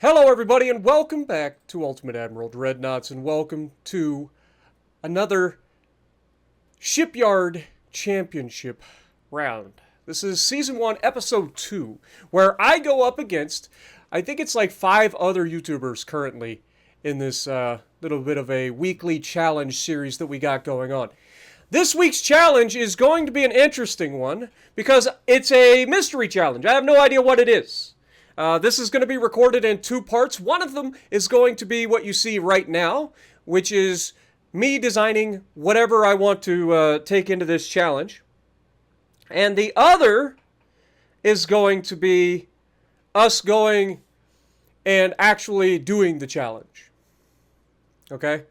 Hello everybody and welcome back to Ultimate Admiral Dreadnoughts and welcome to another Shipyard Championship round. This is Season 1, Episode 2, where I go up against, I think it's like 5 other YouTubers currently in this little bit of a weekly challenge series that we got going on. This week's challenge is going to be an interesting one because it's a mystery challenge. I have no idea what it is. This is going to be recorded in 2 parts. One of them is going to be what you see right now, which is me designing whatever I want to take into this challenge. And the other is going to be us going and actually doing the challenge. Okay?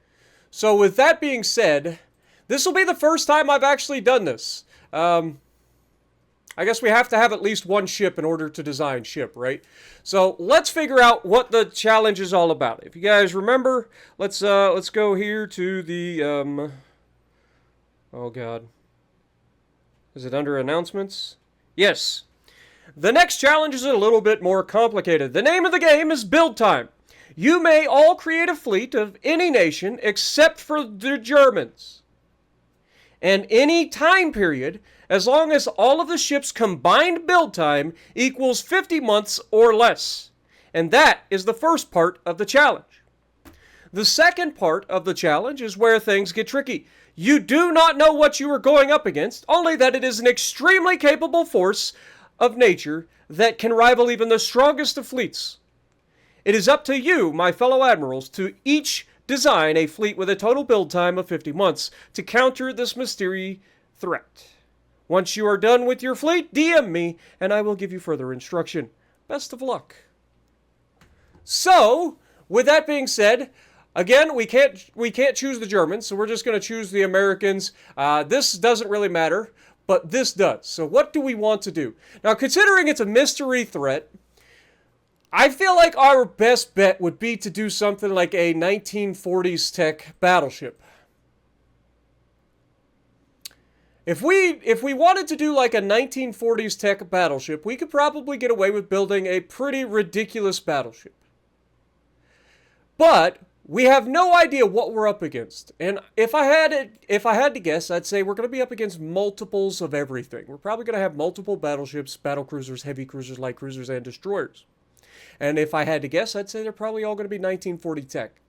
So with that being said, this will be the first time I've actually done this. I guess we have to have at least one ship in order to design ship, right? So let's figure out what the challenge is all about. If you guys remember, let's go here to the oh god. Is it under announcements? Yes. The next challenge is a little bit more complicated. The name of the game is Build Time. You may all create a fleet of any nation except for the Germans. And any time period, as long as all of the ship's combined build time equals 50 months or less. And that is the first part of the challenge. The second part of the challenge is where things get tricky. You do not know what you are going up against, only that it is an extremely capable force of nature that can rival even the strongest of fleets. It is up to you, my fellow admirals, to each design a fleet with a total build time of 50 months to counter this mysterious threat. Once you are done with your fleet, DM me, and I will give you further instruction. Best of luck. So, with that being said, again, we can't choose the Germans, so we're just going to choose the Americans. This doesn't really matter, but this does. So what do we want to do? Now, considering it's a mystery threat, I feel like our best bet would be to do something like a 1940s tech battleship. If we wanted to do like a 1940s tech battleship, we could probably get away with building a pretty ridiculous battleship. But we have no idea what we're up against. And if I had to guess, I'd say we're going to be up against multiples of everything. We're probably going to have multiple battleships, battle cruisers, heavy cruisers, light cruisers, and destroyers. And if I had to guess, I'd say they're probably all going to be 1940 tech.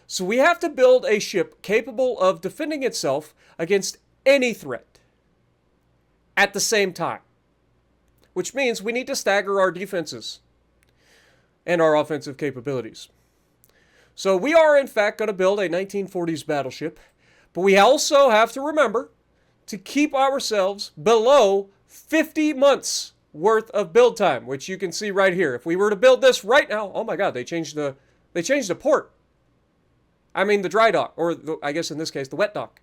So we have to build a ship capable of defending itself against any threat at the same time. Which means we need to stagger our defenses and our offensive capabilities. So we are in fact going to build a 1940s battleship, but we also have to remember to keep ourselves below 50 months worth of build time, which you can see right here. If we were to build this right now, oh my god, they changed the port. I mean the dry dock, or I guess in this case the wet dock.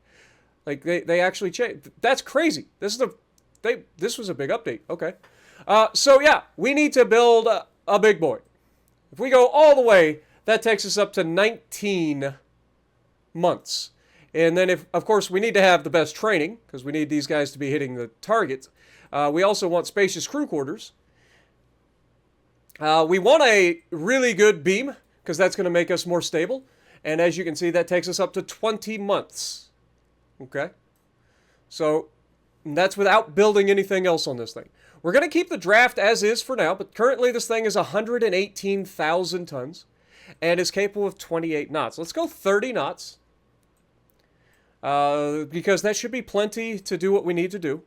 Like they actually changed. That's crazy. This was a big update. Okay. So yeah, we need to build a big boy. If we go all the way, that takes us up to 19 months. And then of course we need to have the best training because we need these guys to be hitting the targets. We also want spacious crew quarters. We want a really good beam because that's going to make us more stable. And as you can see, that takes us up to 20 months. Okay? So that's without building anything else on this thing. We're going to keep the draft as is for now, but currently this thing is 118,000 tons and is capable of 28 knots. Let's go 30 knots because that should be plenty to do what we need to do.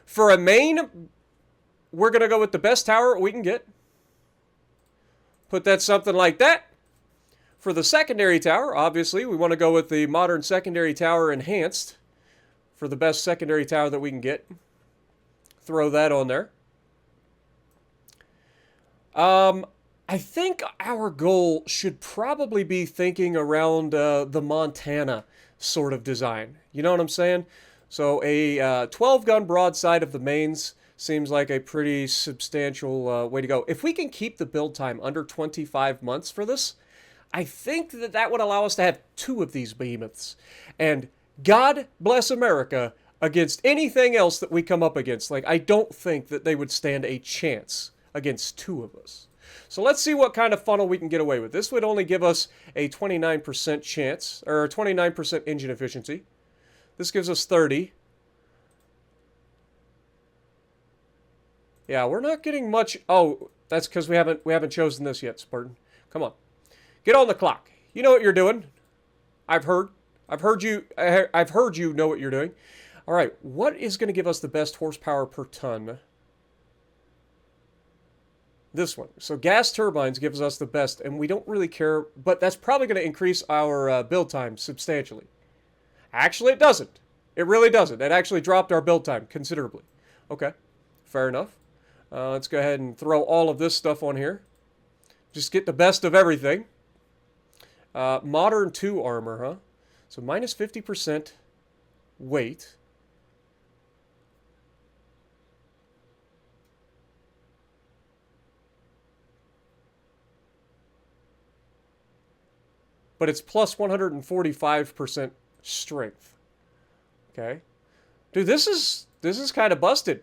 For a main, we're going to go with the best tower we can get. Put that something like that. For the secondary tower, obviously, we want to go with the modern secondary tower enhanced for the best secondary tower that we can get. Throw that on there. I think our goal should probably be thinking around the Montana sort of design. You know what I'm saying? So a 12-gun broadside of the mains seems like a pretty substantial way to go. If we can keep the build time under 25 months for this, I think that would allow us to have 2 of these behemoths. And God bless America against anything else that we come up against. Like, I don't think that they would stand a chance against 2 of us. So let's see what kind of funnel we can get away with. This would only give us a 29% chance, or 29% engine efficiency. This gives us 30. Yeah, we're not getting much. Oh, that's because we haven't chosen this yet, Spartan. Come on, get on the clock. You know what you're doing. I've heard you know what you're doing. All right, what is going to give us the best horsepower per ton? This one. So gas turbines gives us the best, and we don't really care, but that's probably going to increase our build time substantially. Actually, it doesn't. It really doesn't. It actually dropped our build time considerably. Okay, fair enough. Let's go ahead and throw all of this stuff on here. Just get the best of everything. Modern 2 armor, huh? So minus 50% weight. But it's plus 145% strength. Okay. Dude, this is kind of busted.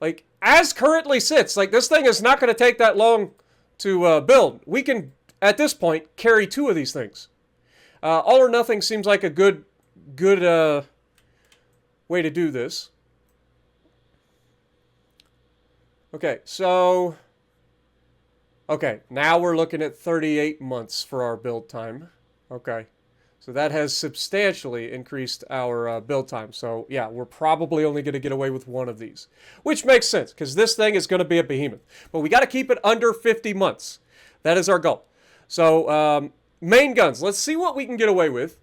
Like, as currently sits, like, this thing is not going to take that long to build. We can, at this point, carry 2 of these things. All or nothing seems like a good way to do this. Okay, so... Okay, now we're looking at 38 months for our build time. Okay. So that has substantially increased our build time. So yeah, we're probably only going to get away with 1 of these. Which makes sense, because this thing is going to be a behemoth. But we got to keep it under 50 months. That is our goal. So, main guns. Let's see what we can get away with.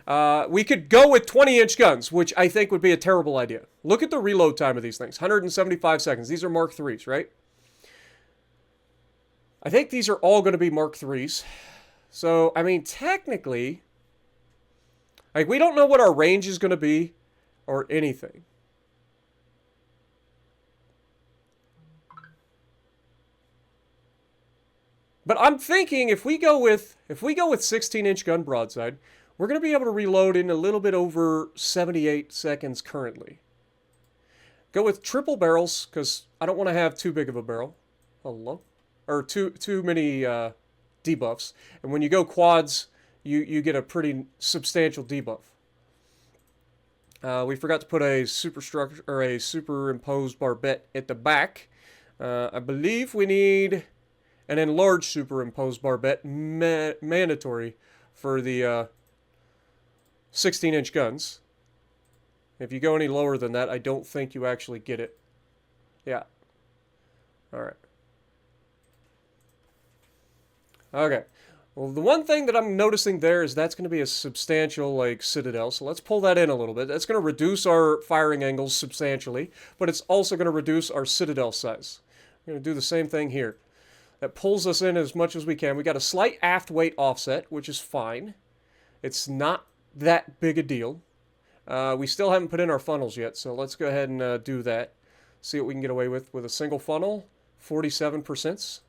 We could go with 20-inch guns, which I think would be a terrible idea. Look at the reload time of these things. 175 seconds. These are Mark 3s, right? I think these are all going to be Mark 3s. So, I mean, technically, like, we don't know what our range is going to be or anything. But I'm thinking if we go with 16-inch gun broadside, we're going to be able to reload in a little bit over 78 seconds currently. Go with triple barrels, because I don't want to have too big of a barrel. Hello? Or too many debuffs. And when you go quads, you get a pretty substantial debuff. We forgot to put a superstructure or a superimposed barbette at the back. I believe we need an enlarged superimposed barbette mandatory for the 16-inch guns. If you go any lower than that, I don't think you actually get it. Yeah. All right. Okay. Well, the one thing that I'm noticing there is that's going to be a substantial, like, citadel. So let's pull that in a little bit. That's going to reduce our firing angles substantially, but it's also going to reduce our citadel size. We're going to do the same thing here. That pulls us in as much as we can. We got a slight aft weight offset, which is fine. It's not that big a deal. We still haven't put in our funnels yet, so let's go ahead and do that. See what we can get away with a single funnel. 47%.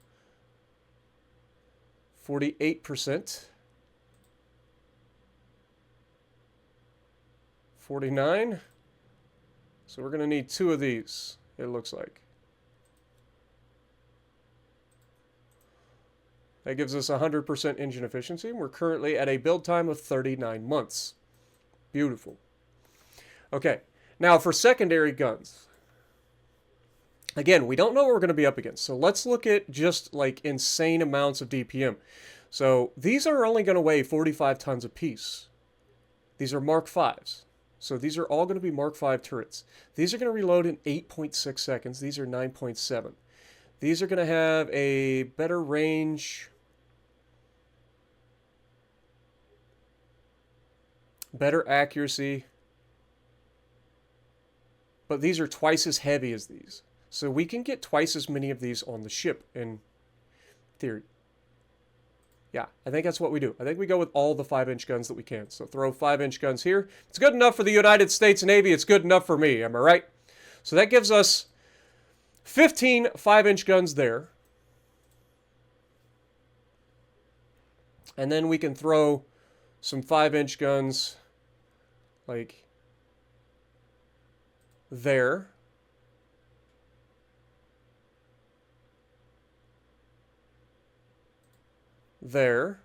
48%. 49. So we're going to need 2 of these, it looks like. That gives us 100% engine efficiency. We're currently at a build time of 39 months. Beautiful. Okay, now for secondary guns. Again, we don't know what we're going to be up against, so let's look at just like insane amounts of DPM. So these are only going to weigh 45 tons apiece. These are Mark 5s. So these are all going to be Mark 5 turrets. These are going to reload in 8.6 seconds. These are 9.7. These are going to have a better range, better accuracy, but these are twice as heavy as these. So we can get twice as many of these on the ship in theory. Yeah, I think that's what we do. I think we go with all the 5-inch guns that we can. So throw 5-inch guns here. It's good enough for the United States Navy. It's good enough for me. Am I right? So that gives us 15 5-inch guns there. And then we can throw some 5-inch guns like there. there.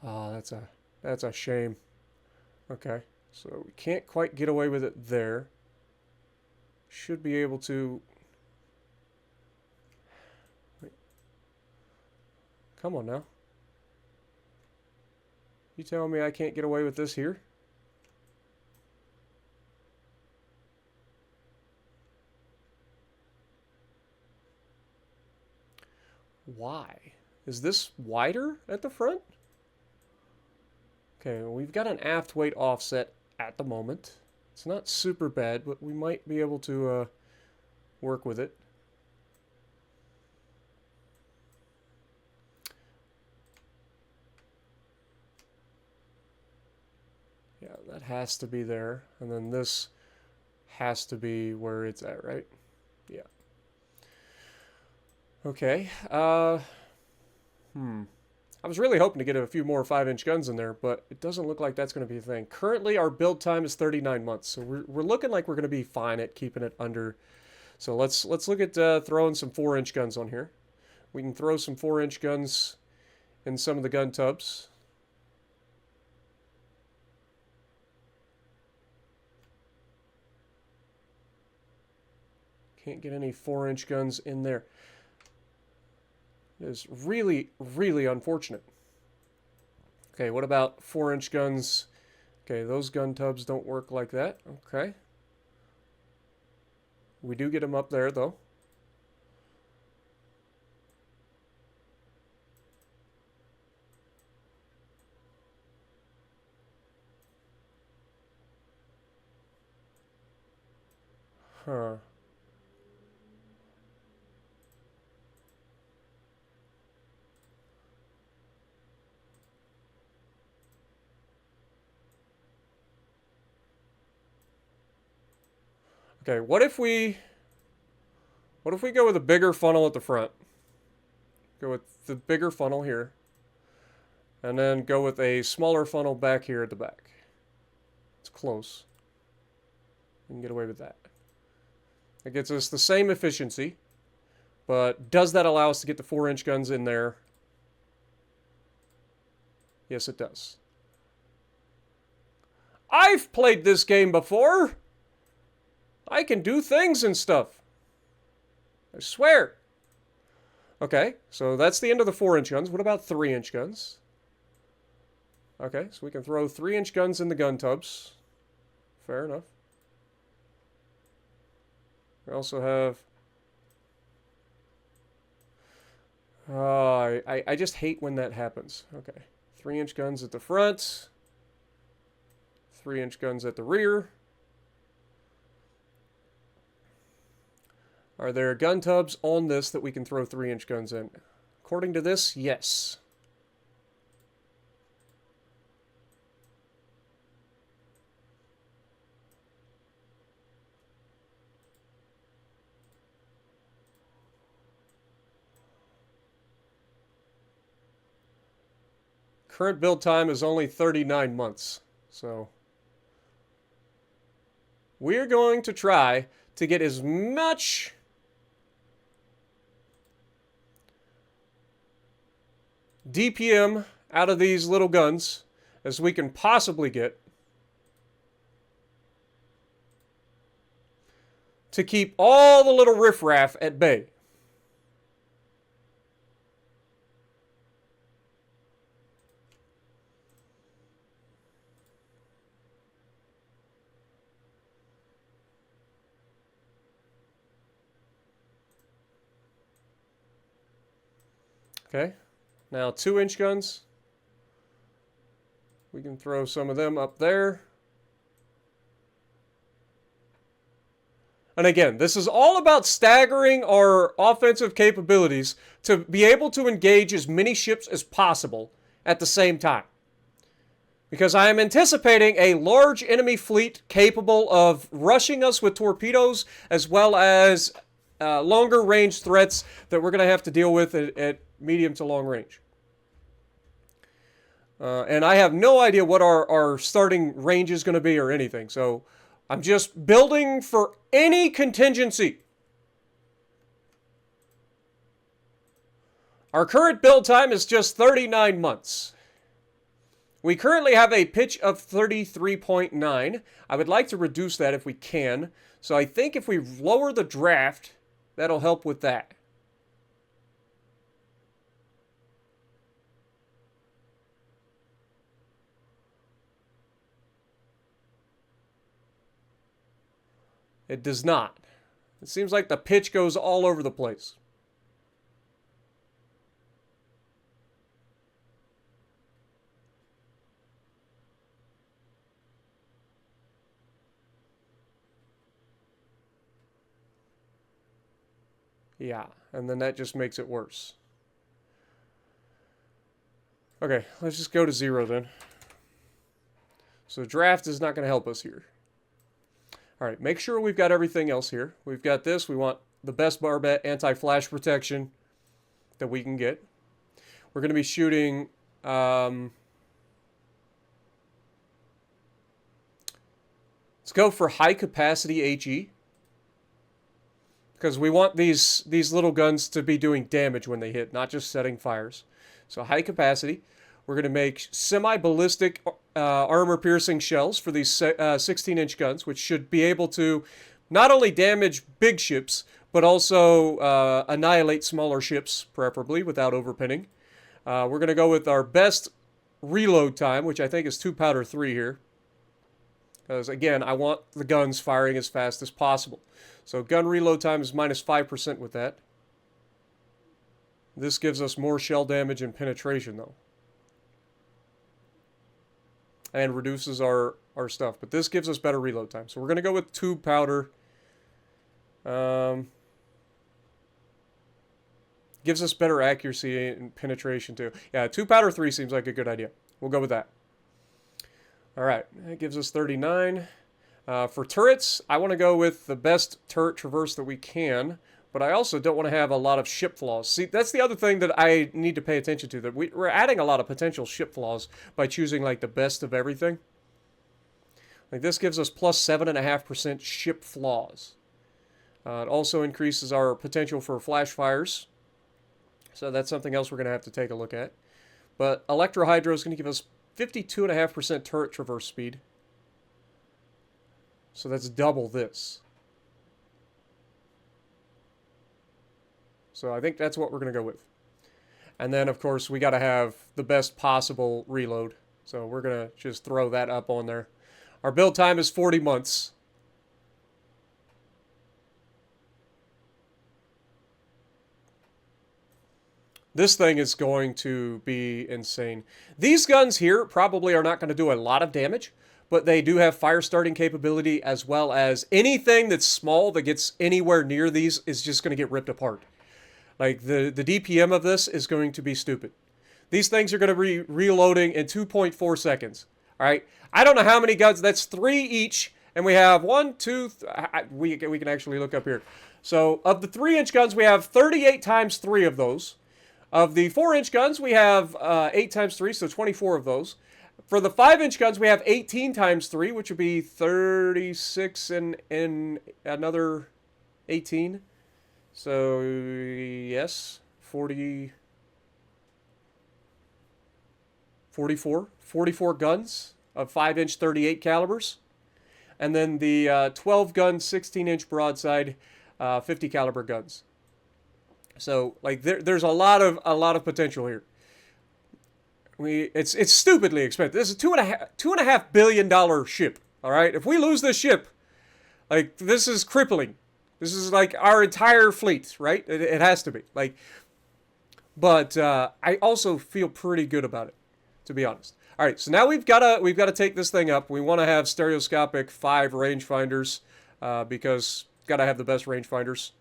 Ah, that's a shame. Okay, so we can't quite get away with it there. Should be able to. Wait. Come on now. You telling me I can't get away with this here? Why? Is this wider at the front? Okay, well, we've got an aft weight offset at the moment. It's not super bad, but we might be able to work with it. Yeah, that has to be there. And then this has to be where it's at, right? Yeah. Okay. I was really hoping to get a few more 5-inch guns in there, but it doesn't look like that's going to be a thing. Currently, our build time is 39 months, so we're looking like we're going to be fine at keeping it under. So let's look at throwing some 4-inch guns on here. We can throw some 4-inch guns in some of the gun tubs. Can't get any 4-inch guns in there. It is really, really unfortunate. Okay, what about 4-inch guns? Okay, those gun tubs don't work like that. Okay. We do get them up there, though. Huh. Okay, what if we go with a bigger funnel at the front? Go with the bigger funnel here. And then go with a smaller funnel back here at the back. It's close. We can get away with that. It gets us the same efficiency, but does that allow us to get the 4-inch guns in there? Yes, it does. I've played this game before! I can do things and stuff. I swear. Okay, so that's the end of the 4-inch guns. What about 3-inch guns? Okay, so we can throw 3-inch guns in the gun tubs. Fair enough. We also have... I just hate when that happens. Okay, 3-inch guns at the front. 3-inch guns at the rear. Are there gun tubs on this that we can throw 3-inch guns in? According to this, yes. Current build time is only 39 months, so we're going to try to get as much DPM out of these little guns as we can possibly get to keep all the little riffraff at bay. Okay, now 2-inch guns. We can throw some of them up there. And again, this is all about staggering our offensive capabilities to be able to engage as many ships as possible at the same time. Because I am anticipating a large enemy fleet capable of rushing us with torpedoes as well as longer range threats that we're going to have to deal with at medium to long range. And I have no idea what our starting range is going to be or anything. So I'm just building for any contingency. Our current build time is just 39 months. We currently have a pitch of 33.9. I would like to reduce that if we can. So I think if we lower the draft, that'll help with that. It does not. It seems like the pitch goes all over the place. Yeah, and then that just makes it worse. Okay, let's just go to 0 then. So draft is not going to help us here. All right, make sure we've got everything else here. We've got this. We want the best barbette anti-flash protection that we can get. We're going to be shooting... let's go for high capacity HE. Because we want these little guns to be doing damage when they hit, not just setting fires. So high capacity. We're going to make semi-ballistic armor-piercing shells for these 16-inch guns, which should be able to not only damage big ships, but also annihilate smaller ships, preferably, without overpinning. We're going to go with our best reload time, which I think is 2 powder 3 here. Because, again, I want the guns firing as fast as possible. So gun reload time is minus 5% with that. This gives us more shell damage and penetration, though. And reduces our stuff. But this gives us better reload time. So we're going to go with 2 powder. Gives us better accuracy and penetration, too. Yeah, 2 powder 3 seems like a good idea. We'll go with that. All right, that gives us 39. For turrets, I want to go with the best turret traverse that we can, but I also don't want to have a lot of ship flaws. See, that's the other thing that I need to pay attention to, that we're adding a lot of potential ship flaws by choosing, like, the best of everything. Like, this gives us plus 7.5% ship flaws. It also increases our potential for flash fires, so that's something else we're going to have to take a look at. But Electrohydro is going to give us 52.5% turret traverse speed. So that's double this. So I think that's what we're going to go with. And then, of course, we got to have the best possible reload. So we're going to just throw that up on there. Our build time is 40 months. This thing is going to be insane. These guns here probably are not going to do a lot of damage, but they do have fire starting capability, as well as anything that's small that gets anywhere near these is just going to get ripped apart. Like, the DPM of this is going to be stupid. These things are going to be reloading in 2.4 seconds. All right? I don't know how many guns. That's 3 each, and we have 1, 2... we can actually look up here. So, of the 3-inch guns, we have 38 times 3 of those. Of the 4-inch guns, we have 8 times 3, so 24 of those. For the 5-inch guns, we have 18 times 3, which would be 36 and another 18. So, yes, 40, 44. 44 guns of 5-inch 38 calibers. And then the 12-gun 16-inch broadside 50 caliber guns. So, like, there's a lot of potential here. It's stupidly expensive. This is $2.5 billion ship. All right, if we lose this ship, like, this is crippling. This is like our entire fleet, right? It has to be. Like, but I also feel pretty good about it, to be honest. All right, so now we've got to take this thing up. We want to have stereoscopic 5 rangefinders because got to have the best rangefinders.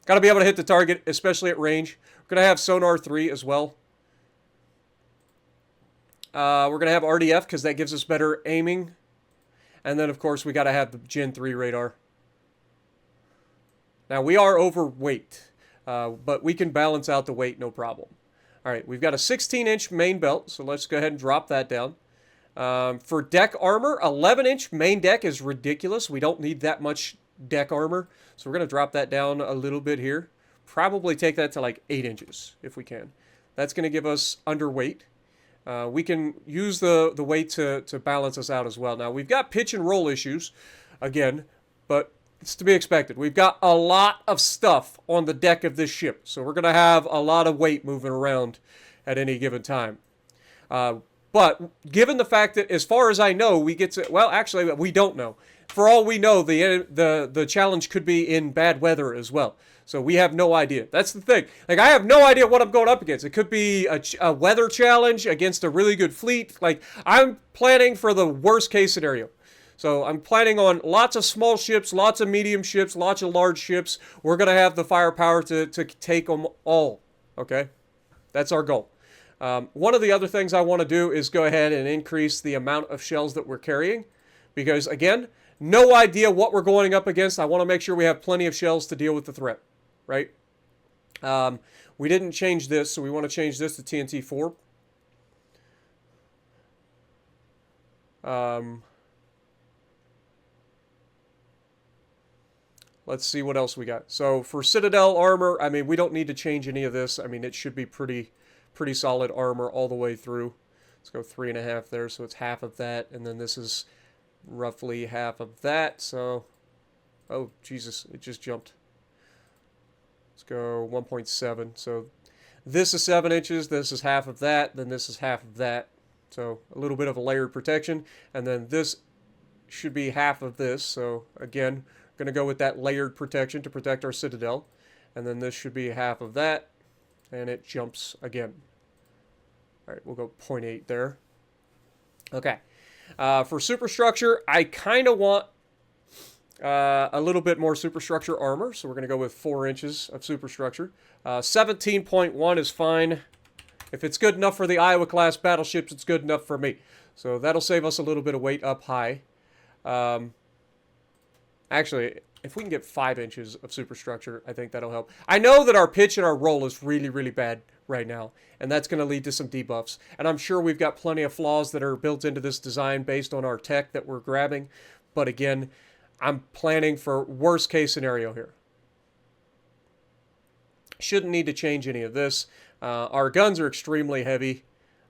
Got to be able to hit the target, especially at range. We're gonna have sonar 3 as well. We're going to have RDF because that gives us better aiming. And then, of course, we got to have the Gen 3 radar. Now, we are overweight, but we can balance out the weight, no problem. All right, we've got a 16-inch main belt, so let's go ahead and drop that down. For deck armor, 11-inch main deck is ridiculous. We don't need that much deck armor, so we're going to drop that down a little bit here. Probably take that to like 8 inches if we can. That's going to give us underweight. We can use the weight to balance us out as well. Now, we've got pitch and roll issues, again, but it's to be expected. We've got a lot of stuff on the deck of this ship, so we're going to have a lot of weight moving around at any given time. But given the fact that, as far as I know, we get to, well, actually, we don't know. For all we know, the challenge could be in bad weather as well. So we have no idea. That's the thing. Like, I have no idea what I'm going up against. It could be a weather challenge against a really good fleet. Like, I'm planning for the worst case scenario. So I'm planning on lots of small ships, lots of medium ships, lots of large ships. We're going to have the firepower to take them all. Okay? That's our goal. One of the other things I want to do is go ahead and increase the amount of shells that we're carrying. Because, again, no idea what we're going up against. I want to make sure we have plenty of shells to deal with the threat. Right? We didn't change this, so we want to change this to TNT 4. Let's see what else we got. So for Citadel armor, I mean, we don't need to change any of this. I mean, it should be pretty solid armor all the way through. Let's go 3.5 there, so it's half of that, and then this is roughly half of that. So, oh Jesus, it just jumped. Let's go 1.7. So this is 7 inches, this is half of that, then this is half of that. So a little bit of a layered protection, and then this should be half of this. So again, going to go with that layered protection to protect our Citadel. And then this should be half of that, and it jumps again. All right, we'll go 0.8 there. Okay. For superstructure, I kind of want a little bit more superstructure armor, so we're going to go with 4 inches of superstructure. 17.1 is fine. If it's good enough for the Iowa-class battleships, it's good enough for me. So that'll save us a little bit of weight up high. Actually, if we can get 5 inches of superstructure, I think that'll help. I know that our pitch and our roll is really, really bad right now, and that's going to lead to some debuffs. And I'm sure we've got plenty of flaws that are built into this design based on our tech that we're grabbing. But again, I'm planning for worst case scenario here. Shouldn't need to change any of this. Our guns are extremely heavy.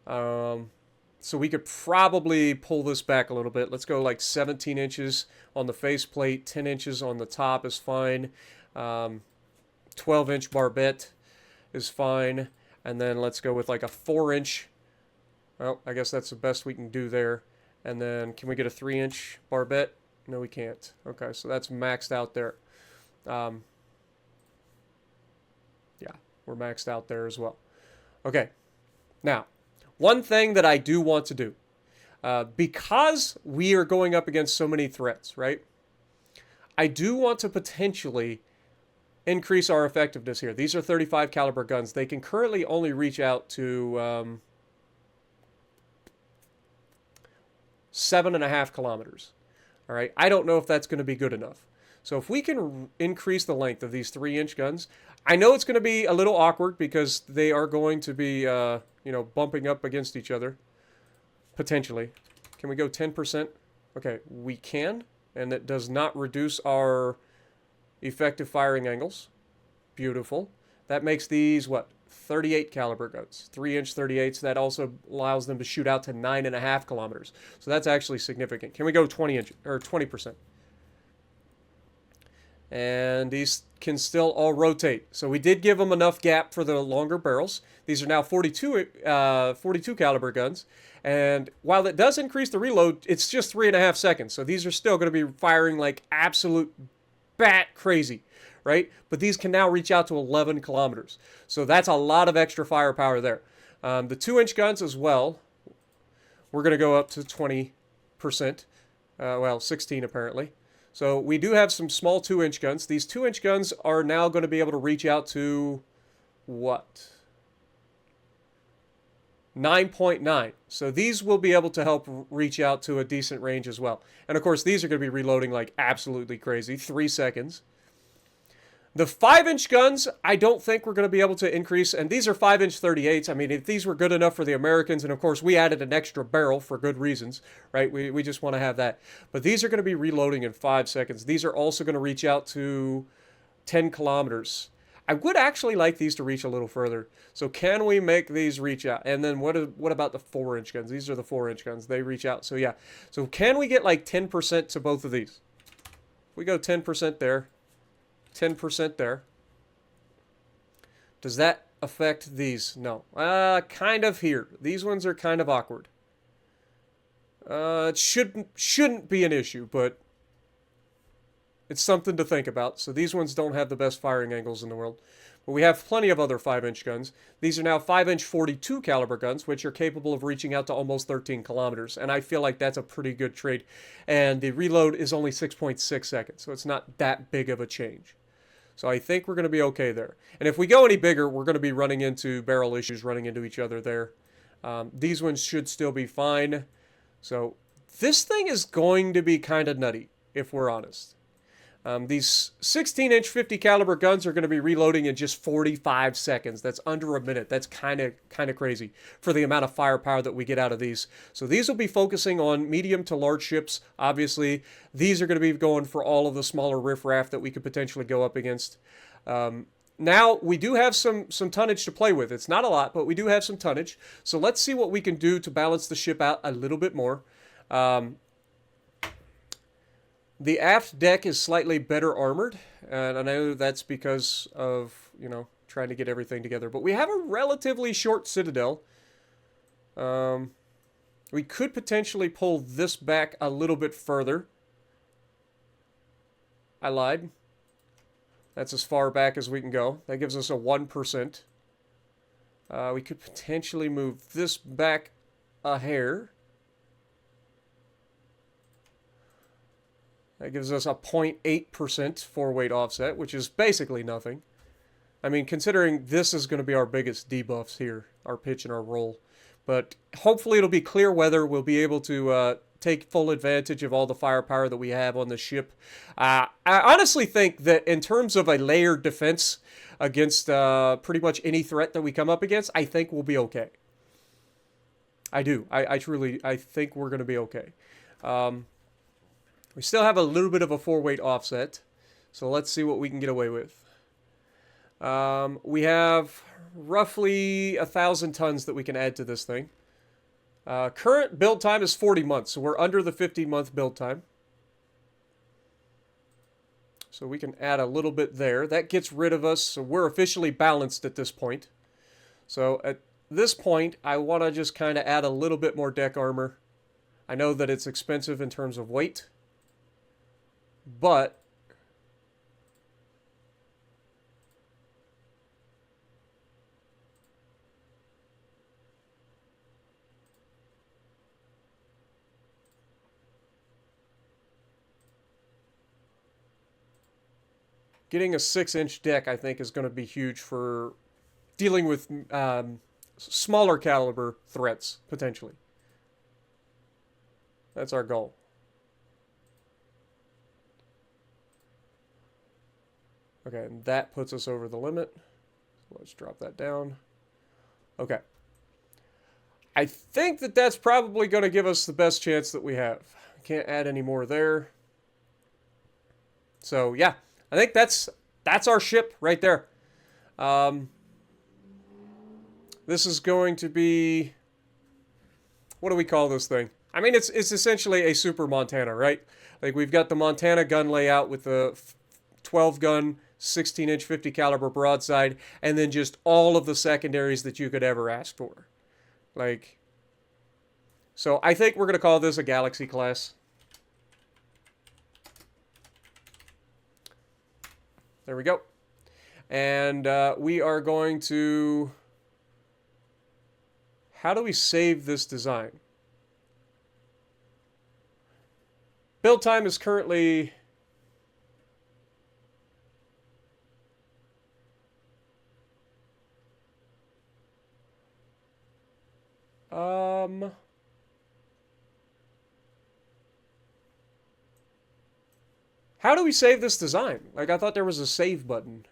So we could probably pull this back a little bit. Let's go like 17 inches on the faceplate. 10 inches on the top is fine. 12-inch barbette is fine. And then let's go with like a 4-inch. Well, I guess that's the best we can do there. And then can we get a 3-inch barbette? No, we can't. Okay, so that's maxed out there. Yeah, we're maxed out there as well. Okay, now, one thing that I do want to do, because we are going up against so many threats, right? I do want to potentially increase our effectiveness here. These are 35 caliber guns. They can currently only reach out to 7.5 kilometers. All right, I don't know if that's going to be good enough. So if we can increase the length of these 3-inch guns, I know it's going to be a little awkward because they are going to be, you know, bumping up against each other, potentially. Can we go 10%? Okay, we can, and it does not reduce our effective firing angles. Beautiful. That makes these, what, 38 caliber guns. 3-inch 38s. That also allows them to shoot out to 9.5 kilometers. So that's actually significant. Can we go 20 or 20%? And these can still all rotate. So we did give them enough gap for the longer barrels. These are now 42 caliber guns. And while it does increase the reload, it's just 3.5 seconds. So these are still going to be firing like absolute bat crazy, right? But these can now reach out to 11 kilometers. So that's a lot of extra firepower there. The 2-inch guns as well, we're going to go up to 20%. Well, 16 apparently. So we do have some small 2-inch guns. These 2-inch guns are now going to be able to reach out to what? 9.9. So these will be able to help reach out to a decent range as well. And of course, these are going to be reloading like absolutely crazy. 3 seconds. The 5-inch guns, I don't think we're going to be able to increase, and these are 5-inch 38s. I mean, if these were good enough for the Americans, and of course we added an extra barrel for good reasons, right? We just want to have that. But these are going to be reloading in 5 seconds. These are also going to reach out to 10 kilometers. I would actually like these to reach a little further. So can we make these reach out? And then what about the 4-inch guns? These are the 4-inch guns. They reach out. So yeah. So can we get like 10% to both of these? We go 10% there. 10% there. Does that affect these? No. Kind of here. These ones are kind of awkward. It shouldn't be an issue, but it's something to think about. So these ones don't have the best firing angles in the world. But we have plenty of other 5-inch guns. These are now 5-inch 42 caliber guns, which are capable of reaching out to almost 13 kilometers. And I feel like that's a pretty good trade. And the reload is only 6.6 seconds, so it's not that big of a change. So I think we're going to be okay there. And if we go any bigger, we're going to be running into barrel issues, running into each other there. These ones should still be fine. So this thing is going to be kind of nutty, if we're honest. These 16-inch 50 caliber guns are going to be reloading in just 45 seconds. That's under a minute. That's kind of crazy for the amount of firepower that we get out of these. So these will be focusing on medium to large ships. Obviously, these are going to be going for all of the smaller riffraff that we could potentially go up against. Now, we do have some tonnage to play with. It's not a lot, but we do have some tonnage. So let's see what we can do to balance the ship out a little bit more. The aft deck is slightly better armored, and I know that's because of, trying to get everything together. But we have a relatively short citadel. We could potentially pull this back a little bit further. I lied. That's as far back as we can go. That gives us a 1%. We could potentially move this back a hair. That gives us a 0.8% four-weight offset, which is basically nothing. I mean, considering this is going to be our biggest debuffs here, our pitch and our roll. But hopefully it'll be clear weather. We'll be able to take full advantage of all the firepower that we have on the ship. I honestly think that in terms of a layered defense against pretty much any threat that we come up against, I think we'll be okay. I do. I think we're going to be okay. We still have a little bit of a four-weight offset, so let's see what we can get away with. We have roughly 1,000 tons that we can add to this thing. Current build time is 40 months, so we're under the 50-month build time. So we can add a little bit there. That gets rid of us, so we're officially balanced at this point. So at this point, I want to just kind of add a little bit more deck armor. I know that it's expensive in terms of weight, but getting a 6-inch deck, I think, is going to be huge for dealing with smaller caliber threats, potentially. That's our goal. Okay, and that puts us over the limit. So let's drop that down. Okay. I think that that's probably going to give us the best chance that we have. Can't add any more there. So, yeah. I think that's our ship right there. This is going to be... What do we call this thing? I mean, it's essentially a Super Montana, right? Like, we've got the Montana gun layout with the 12-gun, 16-inch 50 caliber broadside, and then just all of the secondaries that you could ever ask for. Like, so I think we're going to call this a Galaxy class. There we go. And we are going to... How do we save this design? Build time is currently... How do we save this design? Like, I thought there was a save button.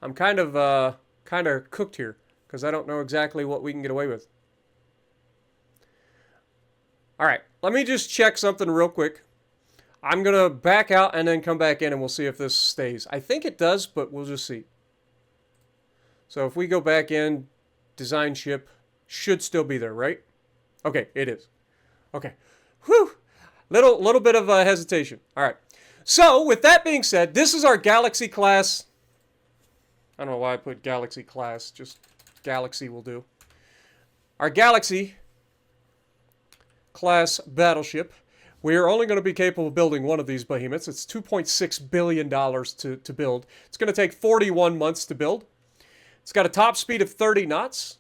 I'm kind of cooked here because I don't know exactly what we can get away with. All right, let me just check something real quick. I'm going to back out and then come back in and we'll see if this stays. I think it does, but we'll just see. So if we go back in, design ship should still be there, right? Okay, it is. Okay. Whew. Little bit of hesitation. All right. So with that being said, this is our Galaxy class. I don't know why I put Galaxy class. Just Galaxy will do. Our Galaxy class battleship. We are only going to be capable of building one of these behemoths. It's $2.6 billion to build. It's going to take 41 months to build. It's got a top speed of 30 knots.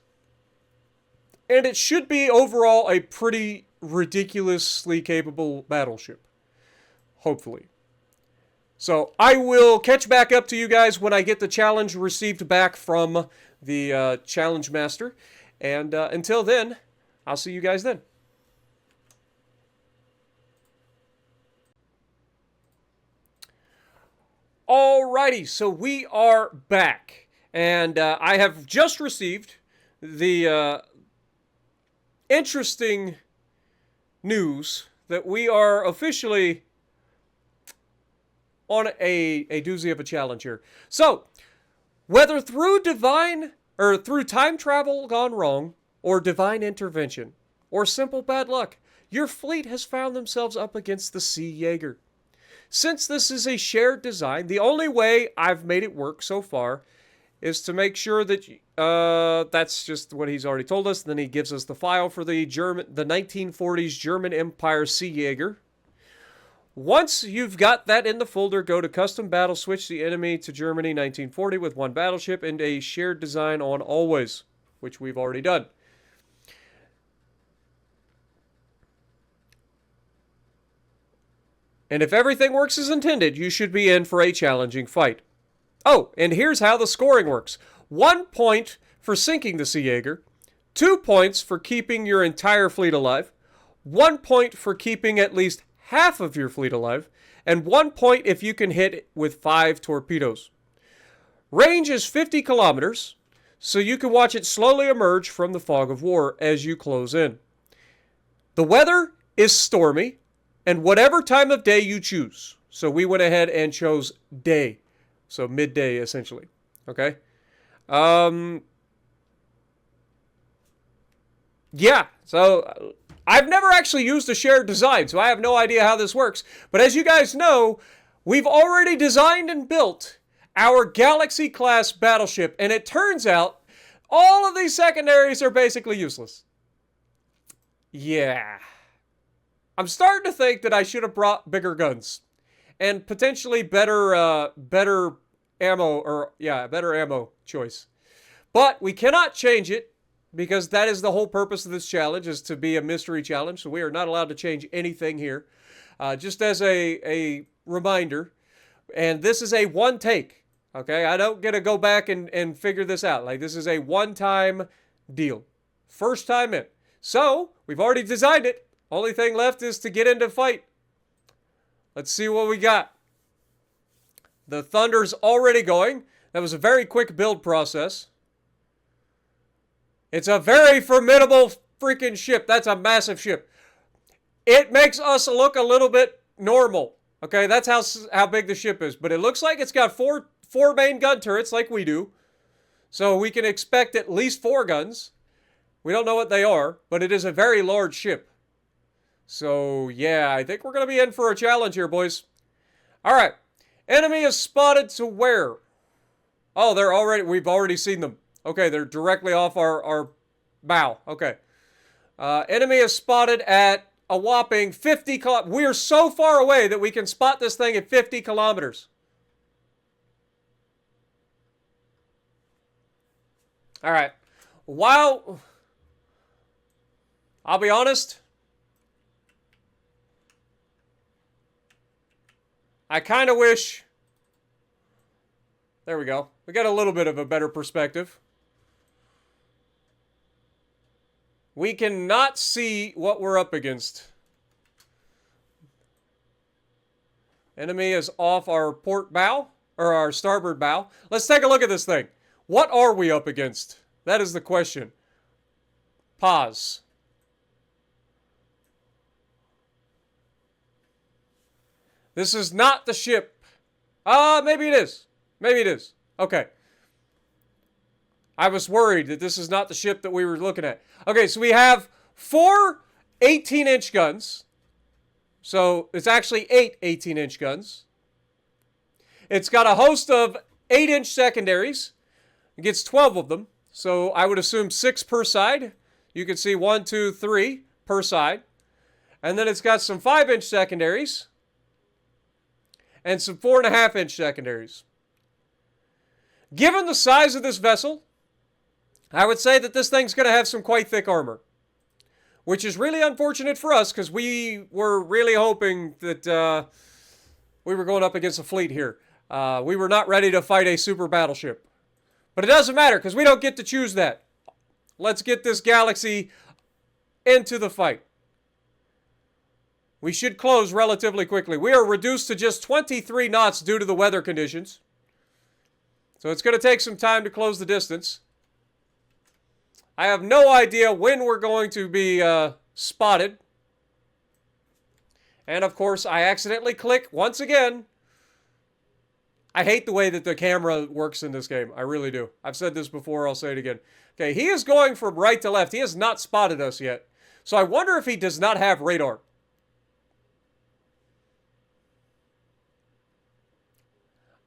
And it should be overall a pretty ridiculously capable battleship. Hopefully. So I will catch back up to you guys when I get the challenge received back from the challenge master. And until then, I'll see you guys then. Alrighty, so we are back. And I have just received the interesting news that we are officially on a doozy of a challenge here. So, whether through through time travel gone wrong, or divine intervention, or simple bad luck, your fleet has found themselves up against the Sea Jaeger. Since this is a shared design, the only way I've made it work so far is to make sure that that's just what he's already told us. Then he gives us the file for the 1940s German Empire Sea Jaeger. Once you've got that in the folder, go to Custom Battle, switch the enemy to Germany 1940 with one battleship and a shared design on always, which we've already done. And if everything works as intended, you should be in for a challenging fight. Oh, and here's how the scoring works. 1 point for sinking the Sea Jaeger, 2 points for keeping your entire fleet alive, 1 point for keeping at least half of your fleet alive, and 1 point if you can hit it with 5 torpedoes. Range is 50 kilometers, so you can watch it slowly emerge from the fog of war as you close in. The weather is stormy, and whatever time of day you choose. So we went ahead and chose day. So midday, essentially. Okay? Yeah, so I've never actually used a shared design, so I have no idea how this works. But as you guys know, we've already designed and built our Galaxy-class battleship, and it turns out all of these secondaries are basically useless. Yeah. I'm starting to think that I should have brought bigger guns. And potentially better ammo choice. But we cannot change it, because that is the whole purpose of this challenge, is to be a mystery challenge. So we are not allowed to change anything here. Just as a reminder, and this is a one take, okay? I don't get to go back and figure this out. Like, this is a one-time deal. First time in. So, we've already designed it. Only thing left is to get into fight. Let's see what we got. The Thunder's already going. That was a very quick build process. It's a very formidable freaking ship. That's a massive ship. It makes us look a little bit normal. Okay, that's how big the ship is. But it looks like it's got four main gun turrets like we do. So we can expect at least 4 guns. We don't know what they are, but it is a very large ship. So, yeah, I think we're going to be in for a challenge here, boys. All right. Enemy is spotted to where? Oh, we've already seen them. Okay, they're directly off our bow. Okay. Enemy is spotted at a whopping 50 kilometers. We're so far away that we can spot this thing at 50 kilometers. All right. while I'll be honest, I kind of wish, there we go, we got a little bit of a better perspective. We cannot see what we're up against. Enemy is off our port bow, or our starboard bow. Let's take a look at this thing. What are we up against? That is the question. Pause. This is not the ship. Maybe it is. Maybe it is. Okay. I was worried that this is not the ship that we were looking at. Okay, so we have 4 18-inch guns. So it's actually 8 18-inch guns. It's got a host of 8-inch secondaries. It gets 12 of them. So I would assume 6 per side. You can see 1, 2, 3 per side. And then it's got some 5-inch secondaries. And some 4.5-inch secondaries. Given the size of this vessel, I would say that this thing's going to have some quite thick armor. Which is really unfortunate for us, because we were really hoping that we were going up against a fleet here. We were not ready to fight a super battleship. But it doesn't matter, because we don't get to choose that. Let's get this galaxy into the fight. We should close relatively quickly. We are reduced to just 23 knots due to the weather conditions. So it's going to take some time to close the distance. I have no idea when we're going to be spotted. And of course, I accidentally click once again. I hate the way that the camera works in this game. I really do. I've said this before. I'll say it again. Okay, he is going from right to left. He has not spotted us yet. So I wonder if he does not have radar.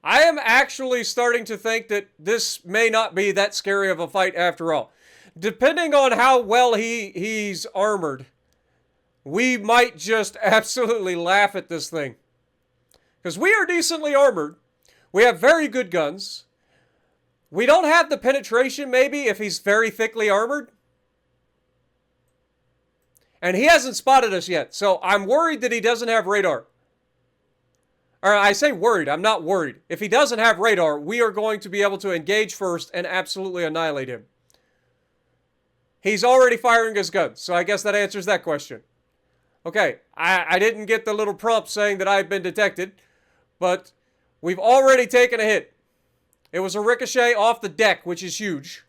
I am actually starting to think that this may not be that scary of a fight after all. Depending on how well he's armored, we might just absolutely laugh at this thing. Because we are decently armored. We have very good guns. We don't have the penetration, maybe, if he's very thickly armored. And he hasn't spotted us yet, so I'm worried that he doesn't have radar. Or I say worried, I'm not worried. If he doesn't have radar, we are going to be able to engage first and absolutely annihilate him. He's already firing his guns, so I guess that answers that question. Okay, I didn't get the little prompt saying that I've been detected, but we've already taken a hit. It was a ricochet off the deck, which is huge.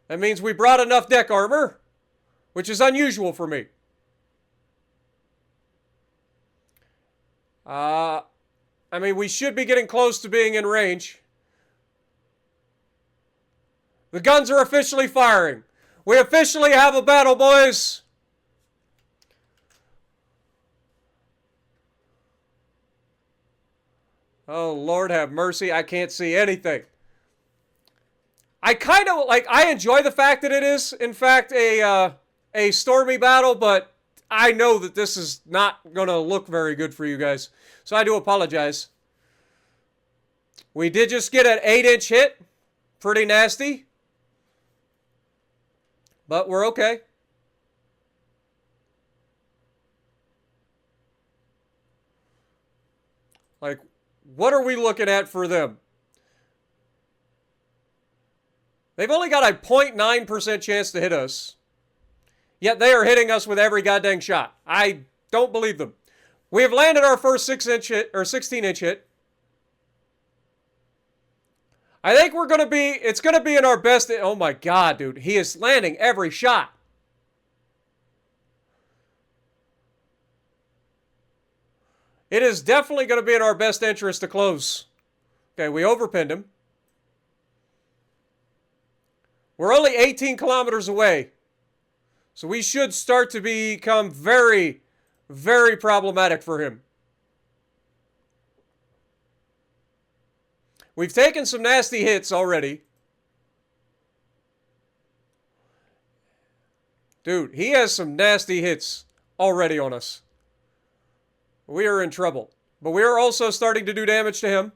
That means we brought enough deck armor, which is unusual for me. I mean, we should be getting close to being in range. The guns are officially firing. We officially have a battle, boys. Oh, Lord have mercy. I can't see anything. I kind of, I enjoy the fact that it is, in fact, a stormy battle, but I know that this is not going to look very good for you guys. So I do apologize. We did just get an 8-inch hit. Pretty nasty. But we're okay. Like, what are we looking at for them? They've only got a 0.9% chance to hit us. Yet they are hitting us with every goddamn shot. I don't believe them. We have landed our first 6-inch hit, or 16-inch hit. I think we're going to be, it's going to be in our best, oh my god, dude. He is landing every shot. It is definitely going to be in our best interest to close. Okay, we overpinned him. We're only 18 kilometers away. So we should start to become very, very problematic for him. We've taken some nasty hits already. Dude, he has some nasty hits already on us. We are in trouble. But we are also starting to do damage to him.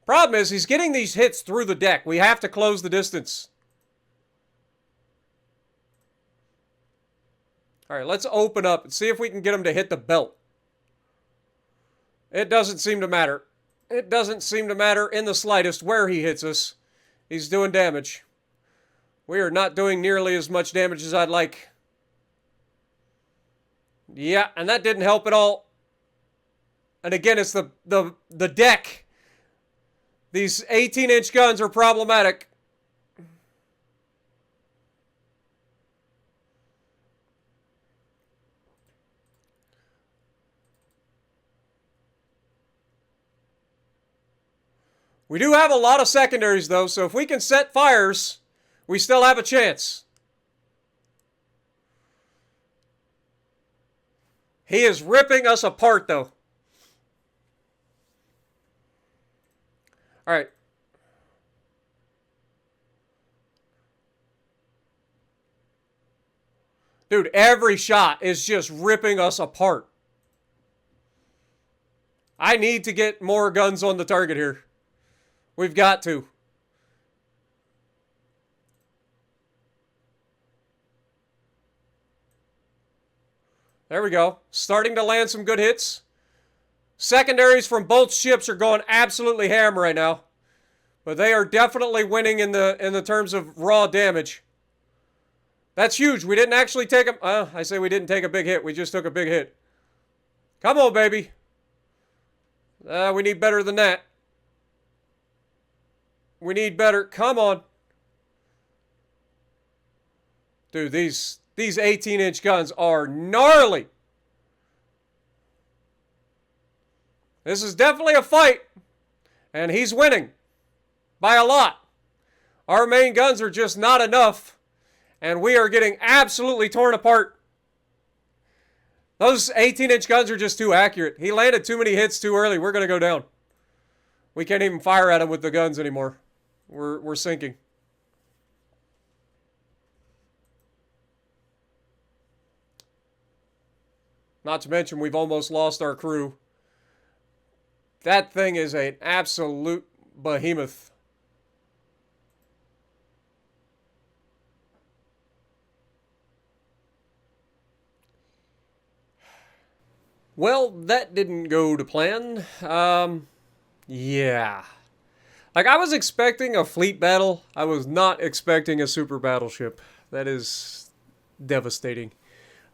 Problem is, he's getting these hits through the deck. We have to close the distance. All right, let's open up and see if we can get him to hit the belt. It doesn't seem to matter. It doesn't seem to matter in the slightest where he hits us. He's doing damage. We are not doing nearly as much damage as I'd like. Yeah, and that didn't help at all. And again, it's the deck. These 18-inch guns are problematic. We do have a lot of secondaries, though, so if we can set fires, we still have a chance. He is ripping us apart, though. All right. Dude, every shot is just ripping us apart. I need to get more guns on the target here. We've got to. There we go. Starting to land some good hits. Secondaries from both ships are going absolutely ham right now. But they are definitely winning in the terms of raw damage. That's huge. We didn't actually take a... I say we didn't take a big hit. We just took a big hit. Come on, baby. We need better than that. We need better. Come on. Dude, these 18-inch guns are gnarly. This is definitely a fight. And he's winning. By a lot. Our main guns are just not enough. And we are getting absolutely torn apart. Those 18-inch guns are just too accurate. He landed too many hits too early. We're going to go down. We can't even fire at him with the guns anymore. We're sinking. Not to mention we've almost lost our crew. That thing is an absolute behemoth. Well, that didn't go to plan. Yeah. Like, I was expecting a fleet battle. I was not expecting a super battleship. That is devastating.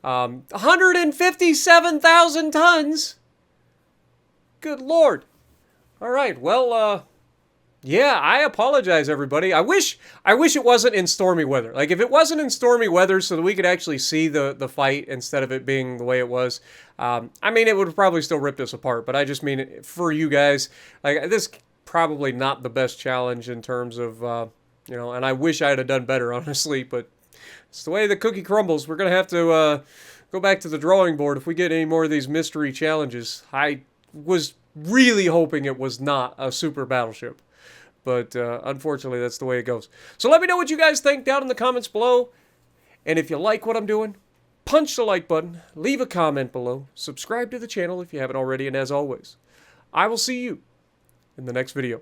157,000 tons? Good Lord. All right, well, yeah, I apologize, everybody. I wish it wasn't in stormy weather. Like, if it wasn't in stormy weather so that we could actually see the fight instead of it being the way it was, I mean, it would have probably still ripped us apart. But I just mean, for you guys, like, this probably not the best challenge in terms of, you know, and I wish I had done better, honestly, but it's the way the cookie crumbles. We're going to have to go back to the drawing board if we get any more of these mystery challenges. I was really hoping it was not a super battleship, but unfortunately, that's the way it goes. So let me know what you guys think down in the comments below, and if you like what I'm doing, punch the like button, leave a comment below, subscribe to the channel if you haven't already, and as always, I will see you in the next video.